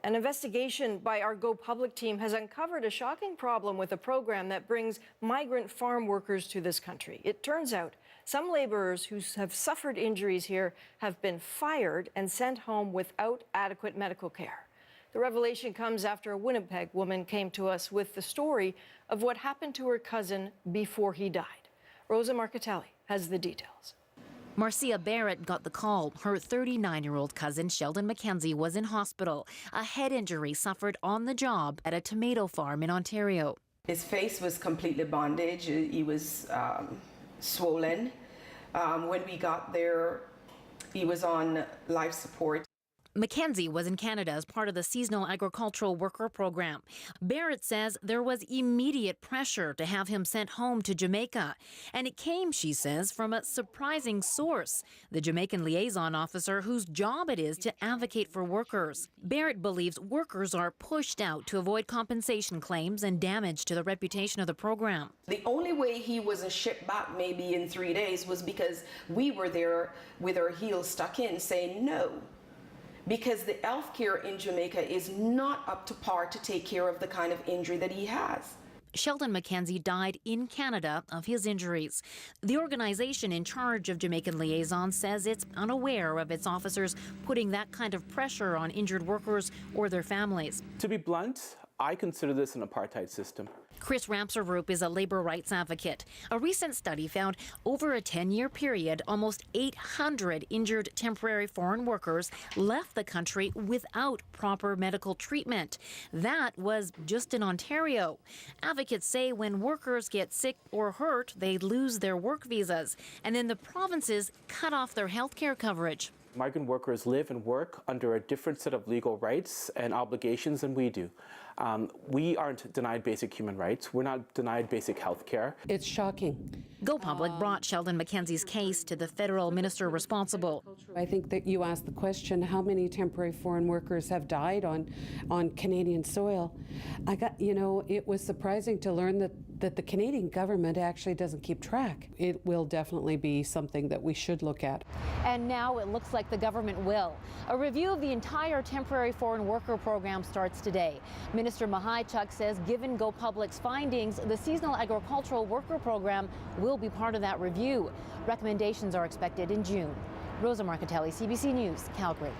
An investigation by our Go Public team has uncovered a shocking problem with a program that brings migrant farm workers to this country. It turns out some laborers who have suffered injuries here have been fired and sent home without adequate medical care. The revelation comes after a Winnipeg woman came to us with the story of what happened to her cousin before he died. Rosa Marcatelli has the details. Marcia Barrett got the call. Her 39-year-old cousin, Sheldon Mackenzie, was in hospital. A head injury suffered on the job at a tomato farm in Ontario. His face was completely bandaged. He was swollen. When we got there, he was on life support. Mackenzie was in Canada as part of the seasonal agricultural worker program. Barrett says there was immediate pressure to have him sent home to Jamaica. And it came, she says, from a surprising source, the Jamaican Liaison officer whose job it is to advocate for workers. Barrett believes workers are pushed out to avoid compensation claims and damage to the reputation of the program. The only way he was shipped back maybe in 3 days was because we were there with our heels stuck in saying no. Because the health care in Jamaica is not up to par to take care of the kind of injury that he has. Sheldon Mackenzie died in Canada of his injuries. The organization in charge of Jamaican Liaison says it's unaware of its officers putting that kind of pressure on injured workers or their families. To be blunt, I consider this an apartheid system. Chris Ramserup is a labor rights advocate. A recent study found over a 10-year period, almost 800 injured temporary foreign workers left the country without proper medical treatment. That was just in Ontario. Advocates say when workers get sick or hurt, they lose their work visas, and then the provinces cut off their health care coverage. Migrant workers live and work under a different set of legal rights and obligations than we do. We aren't denied basic human rights. We're not denied basic health care. It's shocking. Go Public brought Sheldon Mackenzie's case to the federal minister responsible. I think that you asked the question, how many temporary foreign workers have died on Canadian soil? It was surprising to learn that the Canadian government actually doesn't keep track. It will definitely be something that we should look at. And now it looks like the government will. A review of the entire temporary foreign worker program starts today. Minister Mahaichuk says given Go Public's findings, the seasonal agricultural worker program will be part of that review. Recommendations are expected in June. Rosa Marcatelli, CBC News, Calgary.